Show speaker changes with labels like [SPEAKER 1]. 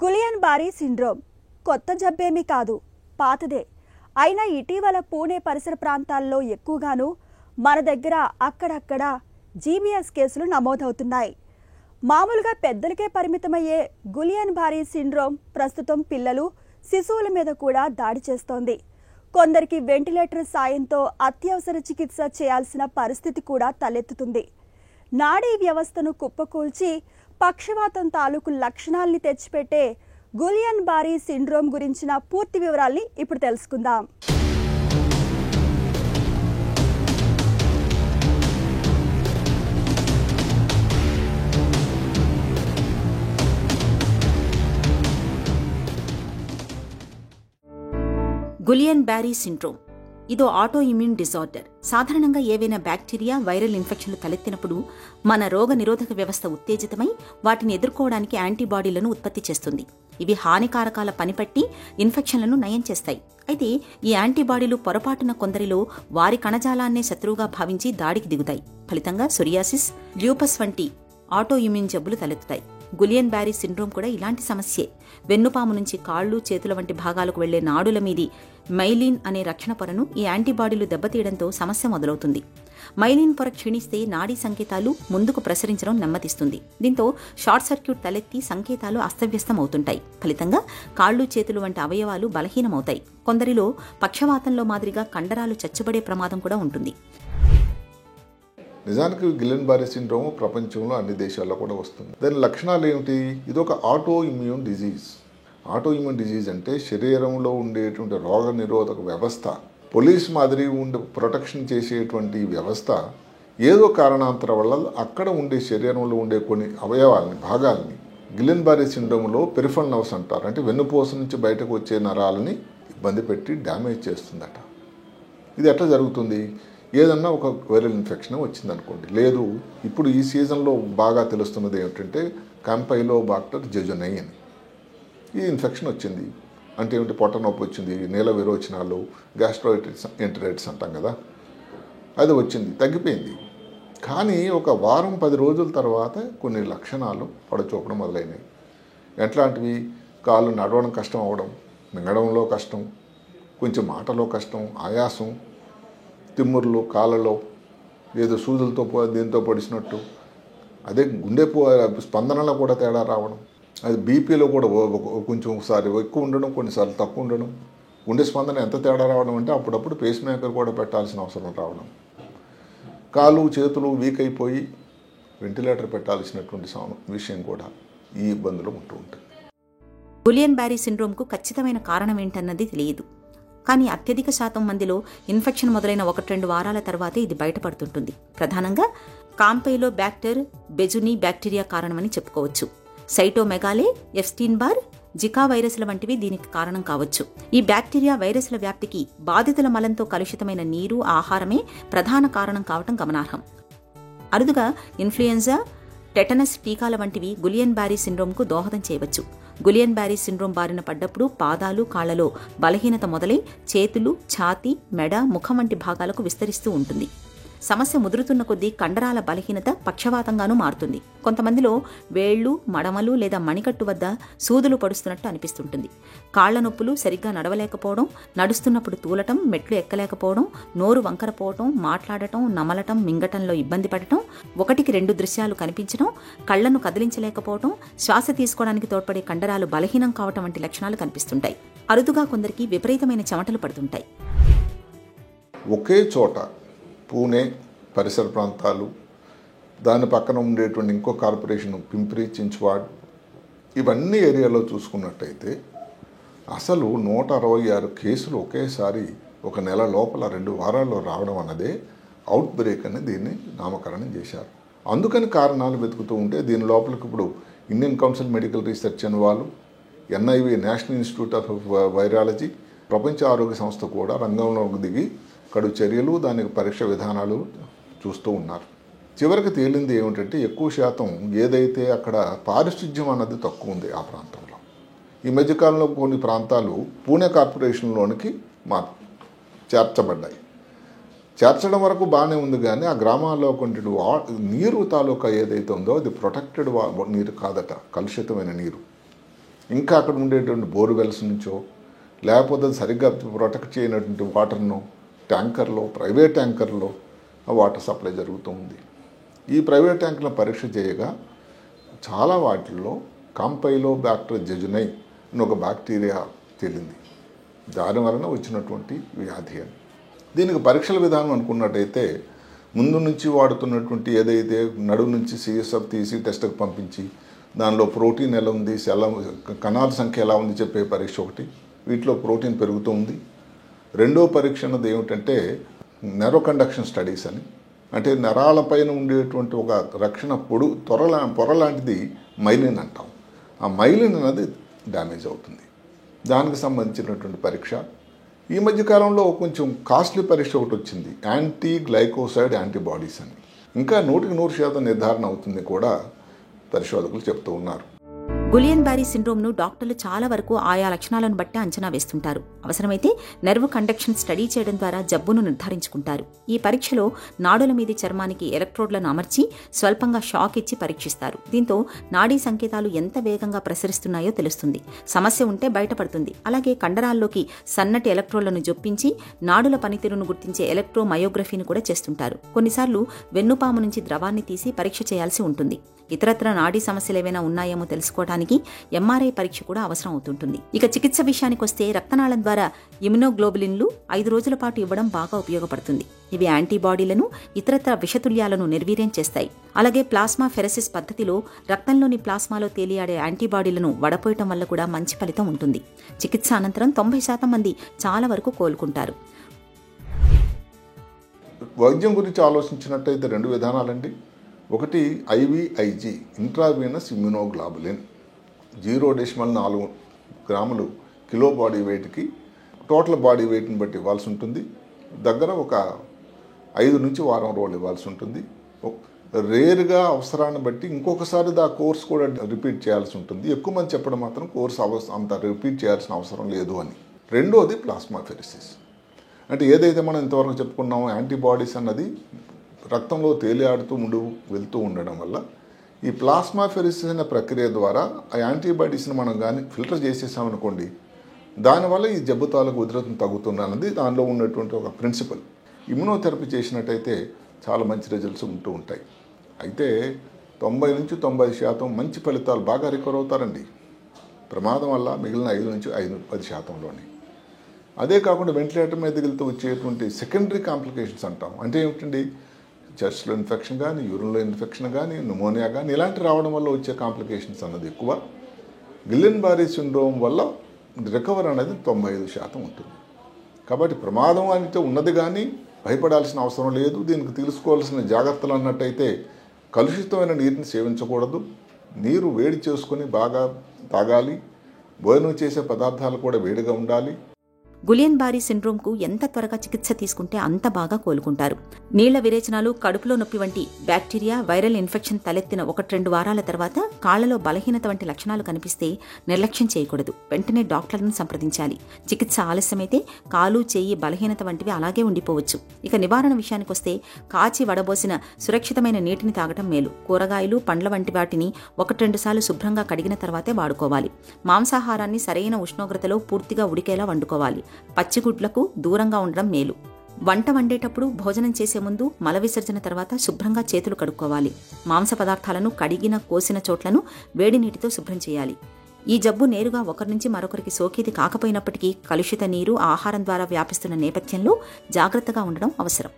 [SPEAKER 1] Guillain బారీ syndrome కొత్త జబ్బేమీ కాదు, పాతదే. అయినా ఇటీవల పూణే పరిసర ప్రాంతాల్లో ఎక్కువగాను, మన దగ్గర అక్కడక్కడ జీబీఎస్ కేసులు నమోదవుతున్నాయి. మామూలుగా పెద్దలకే పరిమితమయ్యే గులియన్ బారీ సిండ్రోమ్ ప్రస్తుతం పిల్లలు, శిశువుల మీద కూడా దాడి చేస్తోంది. కొందరికి వెంటిలేటర్ సాయంతో అత్యవసర చికిత్స చేయాల్సిన పరిస్థితి కూడా తలెత్తుతుంది. నాడీ వ్యవస్థను కుప్పకూల్చి పక్షవాతం తాలూకు లక్షణాల్ని తెచ్చిపెట్టే గులియన్ బారీ సిండ్రోమ్ గురించిన పూర్తి వివరాల్ని ఇప్పుడు తెలుసుకుందాం.
[SPEAKER 2] గులియన్ బారీ సిండ్రోమ్ ఇదో ఆటో ఇమ్యూన్ డిజార్డర్. సాధారణంగా ఏవైనా బ్యాక్టీరియా, వైరల్ ఇన్ఫెక్షన్లు తలెత్తినప్పుడు మన రోగ నిరోధక వ్యవస్థ ఉత్తేజితమై వాటిని ఎదుర్కోవడానికి యాంటీబాడీలను ఉత్పత్తి చేస్తుంది. ఇవి హానికారకాల పనిపట్టి ఇన్ఫెక్షన్లను నయం చేస్తాయి. అయితే ఈ యాంటీబాడీలు పొరపాటున కొందరిలో వారి కణజాలాన్నే శత్రువుగా భావించి దాడికి దిగుతాయి. ఫలితంగా సొరియాసిస్, ల్యూపస్ వంటి ఆటో ఇమ్యూన్ జబ్బులు తలెత్తుతాయి. గులియన్ బారీ సిండ్రోమ్ కూడా ఇలాంటి సమస్యే. వెన్నుపాము నుంచి కాళ్లు, చేతుల వంటి భాగాలకు వెళ్లే నాడుల మీది మైలిన్ అనే రక్షణ పొరను ఈ యాంటీబాడీలు దెబ్బతీయడంతో సమస్య మొదలవుతుంది. మైలిన్ పొర క్షీణిస్తే నాడీ సంకేతాలు ముందుకు ప్రసరించడం నెమ్మదిస్తుంది. దీంతో షార్ట్ సర్క్యూట్ తలెత్తి సంకేతాలు అస్తవ్యస్తం అవుతుంటాయి. ఫలితంగా కాళ్లు, చేతులు వంటి అవయవాలు బలహీనమవుతాయి. కొందరిలో పక్షవాతంలో మాదిరిగా కండరాలు చచ్చుబడే ప్రమాదం కూడా ఉంటుంది.
[SPEAKER 3] నిజానికి గిలియన్ బారీ సిండ్రోమ్ ప్రపంచంలో అన్ని దేశాల్లో కూడా వస్తుంది. దాని లక్షణాలు ఏమిటి? ఇది ఒక auto immune disease. Auto immune disease అంటే శరీరంలో ఉండేటువంటి రోగ నిరోధక వ్యవస్థ, పోలీస్ మాదిరి ఉండే ప్రొటెక్షన్ చేసేటువంటి వ్యవస్థ ఏదో కారణాంతరం వల్ల అక్కడ ఉండే శరీరంలో ఉండే కొన్ని అవయవాలని, భాగాలని గిలియన్ బారీ సిండ్రోమ్లో పెరిఫరల్ నర్వ్స్ అంటారు. అంటే వెన్నుపూస నుంచి బయటకు వచ్చే నరాలని ఇబ్బంది పెట్టి డ్యామేజ్ చేస్తుందట. ఇది ఎట్లా జరుగుతుంది? ఏదన్నా ఒక వైరల్ ఇన్ఫెక్షన్ వచ్చిందనుకోండి, లేదు ఇప్పుడు ఈ సీజన్లో బాగా తెలుస్తున్నది ఏమిటంటే క్యాంపైలోబాక్టర్ జెజునై అని ఈ ఇన్ఫెక్షన్ వచ్చింది. అంటే ఏమిటి? పొట్ట నొప్పి వచ్చింది, నీల విరోచనాలు, గ్యాస్ట్రోఇటిస్ ఎంటరైటిస్ అంటాం కదా, అది వచ్చింది, తగ్గిపోయింది. కానీ ఒక వారం 10 రోజుల తర్వాత కొన్ని లక్షణాలు పడచూపడం మొదలైనవి. ఎట్లాంటివి? కాళ్ళు నడవడం కష్టం అవడం, మింగడంలో కష్టం, కొంచెం మాటలో కష్టం, ఆయాసం, తిమ్ముర్లు, కాళ్ళలో ఏదో సూదులతో దీంతో పొడిచినట్టు, అదే గుండె స్పందనలో కూడా తేడా రావడం, అది బీపీలో కూడా కొంచెం ఒకసారి ఎక్కువ ఉండడం, కొన్నిసార్లు తక్కువ ఉండడం, గుండె స్పందన ఎంత తేడా రావడం అంటే అప్పుడప్పుడు పేస్ మేకర్ కూడా పెట్టాల్సిన అవసరం రావడం, కాళ్ళు చేతులు వీక్ అయిపోయి వెంటిలేటర్ పెట్టాల్సినటువంటి విషయం కూడా ఈ ఇబ్బందులు ఉంటూ ఉంటుంది.
[SPEAKER 2] గులియన్ బారీ సిండ్రోమ్కు ఖచ్చితమైన కారణం ఏంటన్నది తెలియదు. కానీ అత్యధిక శాతం మందిలో ఇన్ఫెక్షన్ మొదలైన 1-2 వారాల తర్వాతే ఇది బయటపడుతుంటుంది. ప్రధానంగా కాంపైలోబాక్టర్ బెజునీ బ్యాక్టీరియా కారణమని చెప్పుకోవచ్చు. సైటోమెగాలే, ఎప్స్టీన్ బార్, జికా వైరస్ల వంటివి దీనికి కారణం కావచ్చు. ఈ బ్యాక్టీరియా, వైరస్ల వ్యాప్తికి బాధితుల మలంతో కలుషితమైన నీరు, ఆహారమే ప్రధాన కారణం కావటం గమనార్హం. అరుదుగా ఇన్ఫ్లుయెంజా, టెటనస్ టీకాల వంటివి గులియన్ బారీ సిండ్రోమ్కు దోహదం చేయవచ్చు. గులియన్ బారీ సిండ్రోమ్ బారిన పడ్డప్పుడు పాదాలు, కాళ్లలో బలహీనత మొదలై చేతులు, ఛాతీ, మెడ, ముఖం వంటి భాగాలకు విస్తరిస్తూ ఉంటుంది. సమస్య ముదురుతున్న కొద్దీ కండరాల బలహీనత పక్షవాతంగానూ మారుతుంది. కొంతమందిలో వేళ్లు, మడమలు లేదా మణికట్టు వద్ద సూదులు పడుస్తున్నట్టు అనిపిస్తుంటుంది. కాళ్ల నొప్పులు, సరిగ్గా నడవలేకపోవడం, నడుస్తున్నప్పుడు తూలటం, మెట్లు ఎక్కలేకపోవడం, నోరు వంకరపోవటం, మాట్లాడటం, నమలటం, మింగటంలో ఇబ్బంది పడటం, 1-2 దృశ్యాలు కనిపించడం, కళ్లను కదిలించలేకపోవటం, శ్వాస తీసుకోవడానికి తోడ్పడే కండరాలు బలహీనం కావటం వంటి లక్షణాలు కనిపిస్తుంటాయి. అరుదుగా కొందరికి విపరీతమైన చెమటలు పడుతుంటాయి.
[SPEAKER 3] ఒకే చోట పూణే పరిసర ప్రాంతాలు, దాని పక్కన ఉండేటువంటి ఇంకో కార్పొరేషన్ పింప్రి చించ్వాడ్, ఇవన్నీ ఏరియాలో చూసుకున్నట్టయితే అసలు 166 కేసులు ఒకేసారి ఒక నెల లోపల 2 వారాల్లో రావడం అన్నదే అవుట్ బ్రేక్ అని దీన్ని నామకరణం చేశారు. అందుకని కారణాలు వెతుకుతూ ఉంటే దీని లోపలికి ఇప్పుడు ఇండియన్ కౌన్సిల్ మెడికల్ రీసెర్చ్ అని వాళ్ళు, NIV national institute of virology, ప్రపంచ ఆరోగ్య సంస్థ కూడా రంగంలోకి దిగి కడు చర్యలు, దానికి పరీక్ష విధానాలు చూస్తూ ఉన్నారు. చివరికి తేలింది ఏమిటంటే ఎక్కువ శాతం ఏదైతే అక్కడ పారిశుధ్యం అన్నది తక్కువ ఉంది ఆ ప్రాంతంలో. ఈ మధ్యకాలంలో కొన్ని ప్రాంతాలు పూణే కార్పొరేషన్లోనికి చేర్చబడ్డాయి. చేర్చడం వరకు బాగానే ఉంది, కానీ ఆ గ్రామాల్లో కొన్ని నీరు తాలూకా ఏదైతే ఉందో అది ప్రొటెక్టెడ్ నీరు కాదట, కలుషితమైన నీరు. ఇంకా అక్కడ ఉండేటువంటి బోర్వెల్స్ నుంచో లేకపోతే సరిగ్గా ప్రొటెక్ట్ చేయనటువంటి వాటర్ను ట్యాంకర్లో, ప్రైవేట్ ట్యాంకర్లో ఆ వాటర్ సప్లై జరుగుతూ ఉంది. ఈ ప్రైవేట్ ట్యాంకుల పరీక్ష చేయగా చాలా వాటిల్లో కాంపైలోబాక్టర్ జెజునై అని ఒక బ్యాక్టీరియా తేలింది. దాని వలన వచ్చినటువంటి వ్యాధి అని. దీనికి పరీక్షల విధానం అనుకున్నట్టయితే ముందు నుంచి వాడుతున్నటువంటి ఏదైతే నడుము నుంచి సిఎస్ఎఫ్ తీసి టెస్ట్కి పంపించి దానిలో ప్రోటీన్ ఎలా ఉంది, కణాల సంఖ్య ఎలా ఉంది చెప్పే పరీక్ష ఒకటి. వీటిలో ప్రోటీన్ పెరుగుతూ ఉంది. రెండో పరీక్ష అన్నది ఏమిటంటే నెరో కండక్షన్ స్టడీస్ అని. అంటే నరాలపైన ఉండేటువంటి ఒక రక్షణ పొర లాంటిది మైలిన్ అంటాం. ఆ మైలిన్ అన్నది డ్యామేజ్ అవుతుంది. దానికి సంబంధించినటువంటి పరీక్ష. ఈ మధ్యకాలంలో కొంచెం కాస్ట్లీ పరీక్ష ఒకటి వచ్చింది, యాంటీ గ్లైకోసైడ్ యాంటీబాడీస్ అని. ఇంకా 100% నిర్ధారణ అవుతుంది కూడా పరిశోధకులు చెప్తూ ఉన్నారు.
[SPEAKER 2] గులియన్ బ్యారీ సిండ్రోమ్ను డాక్టర్లు చాలా వరకు ఆయా లక్షణాలను బట్టి అంచనా వేస్తుంటారు. అవసరమైతే నెర్వ్ కండక్షన్ స్టడీ చేయడం ద్వారా జబ్బును నిర్ధారించుకుంటారు. ఈ పరీక్షలో నాడుల మీది చర్మానికి ఎలక్ట్రోడ్లను అమర్చి స్వల్పంగా షాక్ ఇచ్చి పరీక్షిస్తారు. దీంతో నాడీ సంకేతాలు ఎంత వేగంగా ప్రసరిస్తున్నాయో తెలుస్తుంది. సమస్య ఉంటే బయటపడుతుంది. అలాగే కండరాల్లోకి సన్నటి ఎలక్ట్రోడ్లను జొప్పించి నాడుల పనితీరును గుర్తించే ఎలక్ట్రోమయోగ్రఫీని కూడా చేస్తుంటారు. కొన్నిసార్లు వెన్నుపాము నుంచి ద్రవాన్ని తీసి పరీక్ష చేయాల్సి ఉంటుంది. ఇతరత్ర నాడీ సమస్యలు ఏవైనా ఉన్నాయేమో తెలుసుకోవడానికి ఎంఆర్ఐ పరీక్ష కూడా అవసరం అవుతుంటుంది. ఇక చికిత్స విషయానికి వస్తే రక్తనాళం ద్వారా ఇమ్యునోగ్లోబులిన్లు 5 రోజుల పాటు ఇవ్వడం బాగా ఉపయోగపడుతుంది. ఇవి యాంటీబాడీలను, ఇతరత్ర విషతుల్యాలను నిర్వీర్యం చేస్తాయి. అలాగే ప్లాస్మా ఫెరసిస్ పద్ధతిలో రక్తంలోని ప్లాస్మాలో తేలియాడే యాంటీబాడీలను వడపోయటం వల్ల కూడా మంచి ఫలితం ఉంటుంది. చికిత్స అనంతరం 90% మంది చాలా వరకు కోలుకుంటారు.
[SPEAKER 3] వైద్యం గురించి ఆలోచించినట్టయితే 2 విధానాలండి. ఒకటి ఐవిఐజి, ఇంట్రావీనస్ ఇమ్యునోగ్లోబులిన్. 0.4 గ్రాములు కిలో బాడీ వెయిట్కి టోటల్ బాడీ వెయిట్ని బట్టి ఇవ్వాల్సి ఉంటుంది. దగ్గర ఒక 5 నుంచి వారం రోజులు ఇవ్వాల్సి ఉంటుంది. రేరుగా అవసరాన్ని బట్టి ఇంకొకసారి ఆ కోర్స్ కూడా రిపీట్ చేయాల్సి ఉంటుంది. ఎక్కువ మంది చెప్పడం మాత్రం కోర్స్ అంత రిపీట్ చేయాల్సిన అవసరం లేదు అని. రెండోది ప్లాస్మా ఫెరిసిస్. అంటే ఏదైతే మనం ఇంతవరకు చెప్పుకున్నామో యాంటీబాడీస్ అన్నది రక్తంలో తేలియాడుతూ వెళ్తూ ఉండడం వల్ల ఈ ప్లాస్మా ఫెరిసిస్ అనే ప్రక్రియ ద్వారా ఆ యాంటీబాడీస్ని మనం కానీ ఫిల్టర్ చేసేసామనుకోండి, దానివల్ల ఈ జబ్బు తాలూకు ఉధృతం తగ్గుతున్నది దానిలో ఉన్నటువంటి ఒక ప్రిన్సిపల్. ఇమ్యునోథెరపీ చేసినట్టయితే చాలా మంచి రిజల్ట్స్ ఉంటూ ఉంటాయి. అయితే 90 నుంచి 90% మంచి ఫలితాలు, బాగా రికవర్ అవుతారండి. ప్రమాదం వల్ల మిగిలిన 5 నుంచి 10%లోనే. అదే కాకుండా వెంటిలేటర్ మీద వెళ్తూ వచ్చేటువంటి సెకండరీ కాంప్లికేషన్స్ అంటాం. అంటే ఏమిటండి, చెస్ట్లో ఇన్ఫెక్షన్ కానీ, యూరిన్లో ఇన్ఫెక్షన్ కానీ, న్యూమోనియా కానీ ఇలాంటి రావడం వల్ల వచ్చే కాంప్లికేషన్స్ అన్నది ఎక్కువ. గిల్లెన్ బారీ సిండ్రోమ్ వల్ల రికవర్ అనేది 95% ఉంటుంది. కాబట్టి ప్రమాదం అంటే ఉన్నది కానీ భయపడాల్సిన అవసరం లేదు. దీనికి తీసుకోవాల్సిన జాగ్రత్తలు అన్నట్టయితే కలుషితమైన నీటిని సేవించకూడదు. నీరు వేడి చేసుకొని బాగా తాగాలి. భోజనం చేసే పదార్థాలు కూడా వేడిగా ఉండాలి.
[SPEAKER 2] గులియన్ బారీ సిండ్రోమ్కు ఎంత త్వరగా చికిత్స తీసుకుంటే అంత బాగా కోలుకుంటారు. నీళ్ల విరేచనాలు, కడుపులో నొప్పి వంటి బ్యాక్టీరియా, వైరల్ ఇన్ఫెక్షన్ తలెత్తిన 1-2 వారాల తర్వాత కాళ్లలో బలహీనత వంటి లక్షణాలు కనిపిస్తే నిర్లక్ష్యం చేయకూడదు. వెంటనే డాక్టర్లను సంప్రదించాలి. చికిత్స ఆలస్యమైతే కాలు, చేయి బలహీనత వంటివి అలాగే ఉండిపోవచ్చు. ఇక నివారణ విషయానికొస్తే కాచి వడబోసిన సురక్షితమైన నీటిని తాగటం మేలు. కూరగాయలు, పండ్ల వంటి వాటిని 1-2 సార్లు శుభ్రంగా కడిగిన తర్వాతే వాడుకోవాలి. మాంసాహారాన్ని సరైన ఉష్ణోగ్రతలో పూర్తిగా ఉడికేలా వండుకోవాలి. పచ్చిగుడ్లకు దూరంగా ఉండడం మేలు. వంట వండేటప్పుడు, భోజనం చేసే ముందు, మల విసర్జన తర్వాత శుభ్రంగా చేతులు కడుక్కోవాలి. మాంస పదార్థాలను కడిగిన, కోసిన చోట్లను వేడి నీటితో శుభ్రం చేయాలి. ఈ జబ్బు నేరుగా ఒకరి నుంచి మరొకరికి సోకేది కాకపోయినప్పటికీ కలుషిత నీరు, ఆహారం ద్వారా వ్యాపిస్తున్న నేపథ్యంలో జాగ్రత్తగా ఉండడం అవసరం.